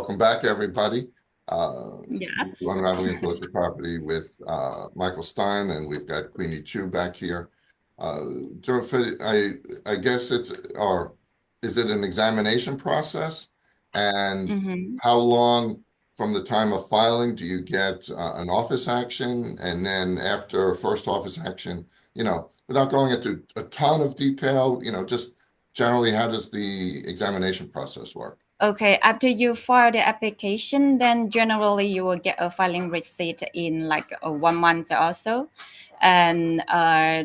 welcome back, everybody. Yes. Unraveling Intellectual Property with Michael Stein, and we've got Queenie Chu back here. I guess or is it an examination process? And how long from the time of filing do you get an office action? And then after first office action, without going into a ton of detail, just generally, how does the examination process work? Okay, after you file the application, then generally you will get a filing receipt in like 1 month or so. And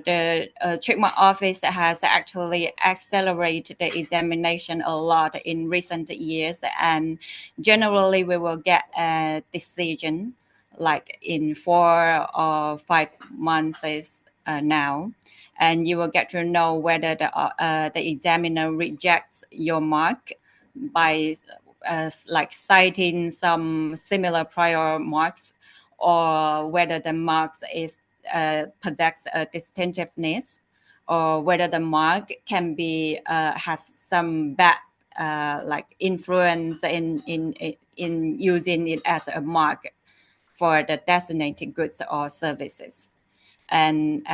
the trademark office has actually accelerated the examination a lot in recent years. And generally we will get a decision like in 4 or 5 months now. And you will get to know whether the examiner rejects your mark by like citing some similar prior marks, or whether the marks is possess a distinctiveness, or whether the mark can be has some bad like influence in using it as a mark for the designated goods or services. And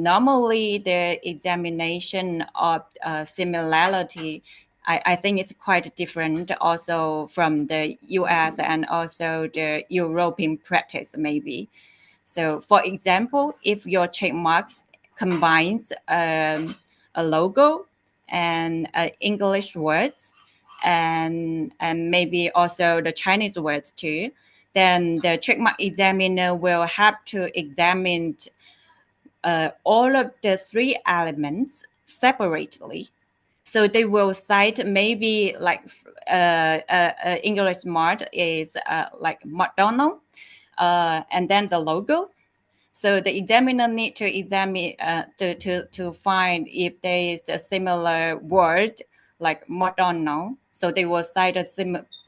normally the examination of similarity, I think it's quite different also from the US and also the European practice maybe. So for example, if your trademarks combines a logo and English words and maybe also the Chinese words too, then the trademark examiner will have to examine all of the three elements separately. So they will cite maybe like English mark is like McDonald, and then the logo. So the examiner need to examine to find if there is a similar word like McDonald. So they will cite a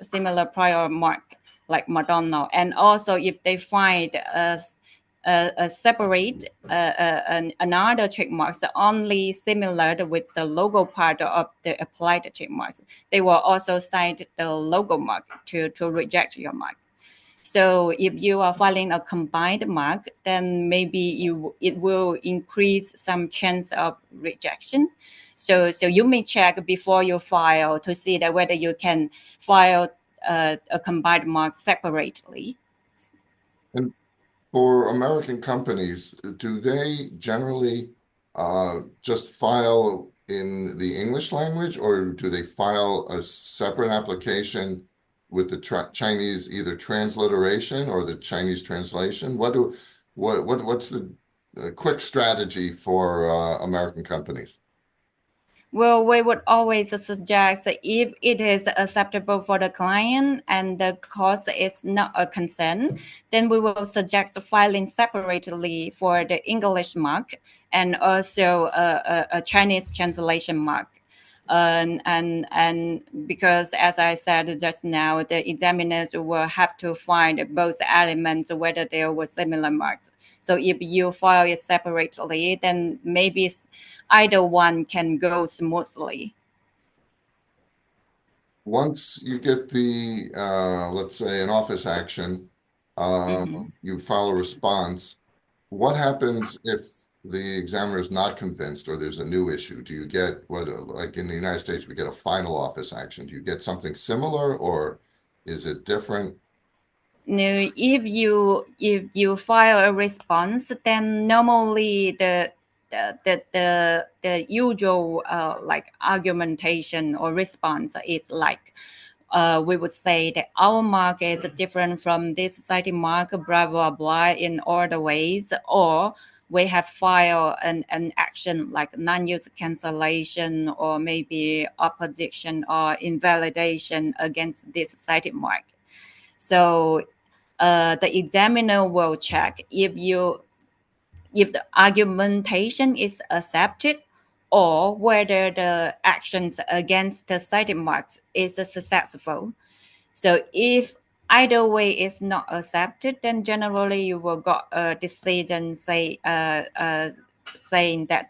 similar prior mark like McDonald, and also if they find a separate another trademarks only similar with the logo part of the applied trademarks, they will also cite the logo mark to reject your mark. So if you are filing a combined mark, then maybe it will increase some chance of rejection. So you may check before you file to see that whether you can file a combined mark separately. And for American companies, do they generally just file in the English language, or do they file a separate application with the Chinese either transliteration or the Chinese translation? What's the quick strategy for American companies? Well, we would always suggest that if it is acceptable for the client and the cost is not a concern, then we will suggest filing separately for the English mark and also a Chinese translation mark. And because, as I said just now, the examiners will have to find both elements whether there were similar marks. So if you file it separately, then maybe either one can go smoothly. Once you get the, let's say, an office action, you file a response. What happens if the examiner is not convinced or there's a new issue? Do you get like in the United States, we get a final office action. Do you get something similar, or is it different? No, if you file a response, then normally the usual like argumentation or response is like we would say that our mark is different from this society mark, blah blah blah, in all the ways, or we have filed an action like non-use cancellation or maybe opposition or invalidation against this society mark. So the examiner will check if the argumentation is accepted or whether the actions against the cited marks is successful. So if either way is not accepted, then generally you will got a decision saying that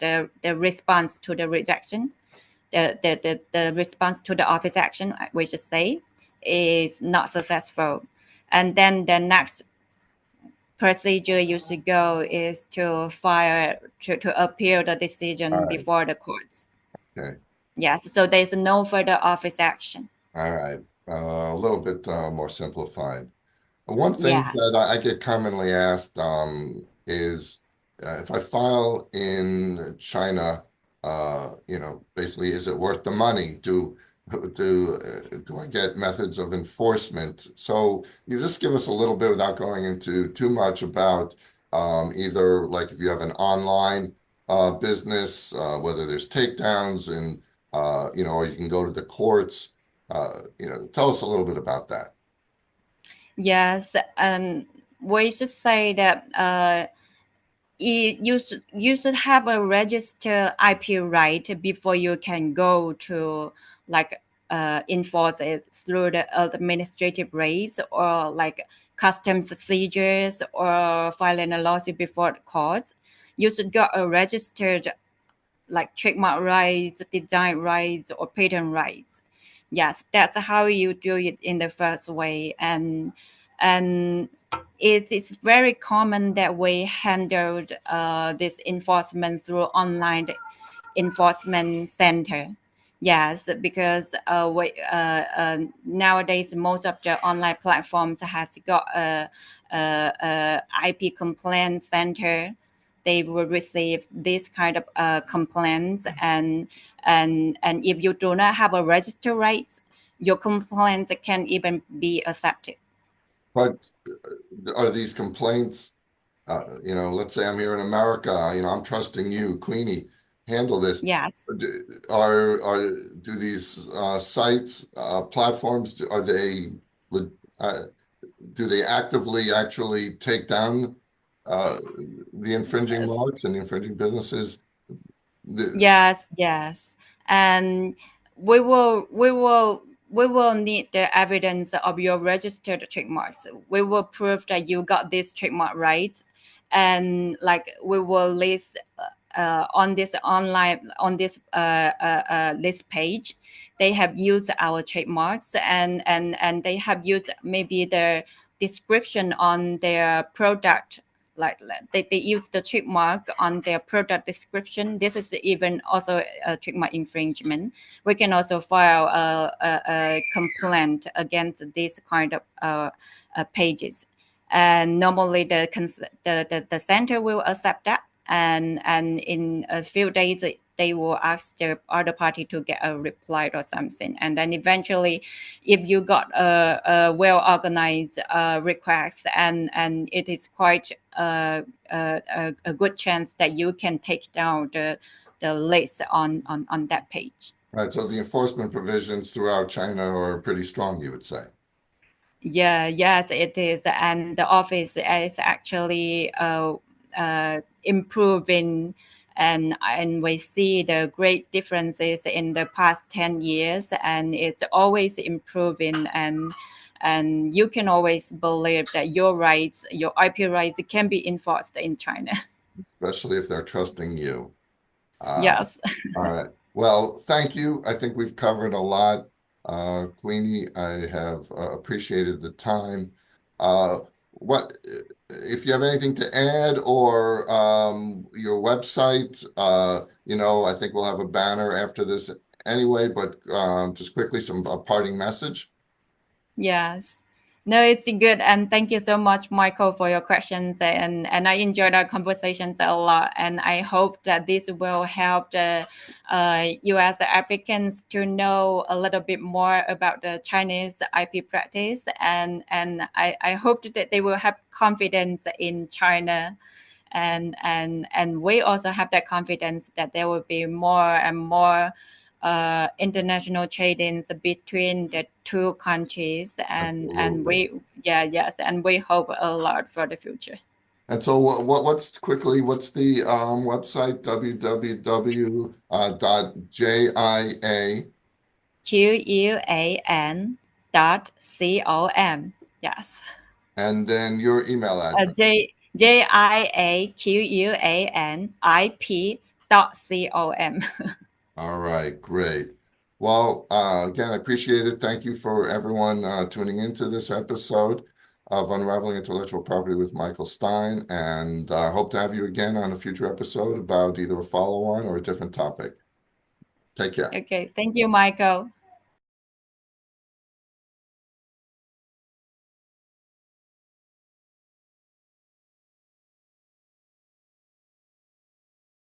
the response to the rejection, the response to the office action, we should say, is not successful. And then the next procedure you should go is to file to appeal the All decision right. before the courts. Okay. Yes, so there's no further office action. All right. A little bit more simplified. One thing that Yes. I get commonly asked is if I file in China, basically, is it worth the money? Do I get methods of enforcement? So you just give us a little bit without going into too much about either like if you have an online business, whether there's takedowns and or you can go to the courts. Tell us a little bit about that. Yes, we should say that you should have a registered IP right before you can go to like enforce it through the administrative rates or like customs procedures or filing a lawsuit before the courts. You should get a registered like trademark rights, design rights, or patent rights. Yes, that's how you do it in the first way, and it is very common that we handled this enforcement through online enforcement center. Yes, because nowadays most of the online platforms has got a IP complaint center. They will receive this kind of complaints, and if you do not have a register rights, your complaint can even be accepted. But are these complaints, let's say I'm here in America, I'm trusting you, Queenie, handle this. Yes. Do these sites, platforms, le- uh, do they actively actually take down uh, the infringing marks and the infringing businesses? The, Yes, yes. And we will need the evidence of your registered trademarks. We will prove that you got this trademark right. And like we will list on this online on this list page, they have used our trademarks, and they have used maybe the description on their product, like they use the trademark on their product description. This is even also a trademark infringement. We can also file a complaint against this kind of pages, and normally the center will accept that, and in a few days they will ask the other party to get a reply or something, and then eventually if you got a well organized request, and it is quite a good chance that you can take down the list on that page. right, so the enforcement provisions throughout China are pretty strong, you would say. Yeah, yes, it is, and the office is actually improving, and we see the great differences in the past 10 years, and it's always improving, and you can always believe that your rights, your IP rights, can be enforced in China. Especially if they're trusting you. Uh, Yes. all right. Well, thank you. I think we've covered a lot. Queenie, I have appreciated the time. What if you have anything to add or your website? I think we'll have a banner after this anyway, but just quickly some parting message. Yes. No, it's good. And thank you so much, Michael, for your questions. And I enjoyed our conversations a lot. And I hope that this will help the US applicants to know a little bit more about the Chinese IP practice. And I hope that they will have confidence in China. And we also have that confidence that there will be more and more international tradings between the two countries, and Absolutely. we, yeah, yes, and we hope a lot for the future. And so what's the website www dot JIA QUAN dot com. Yes. and then your email address. JIAQUANIP dot com. All right, great. Well, again, I appreciate it. Thank you for everyone tuning into this episode of Unraveling Intellectual Property with Michael Stein, and hope to have you again on a future episode about either a follow-on or a different topic. Take care. Okay, thank you, Michael.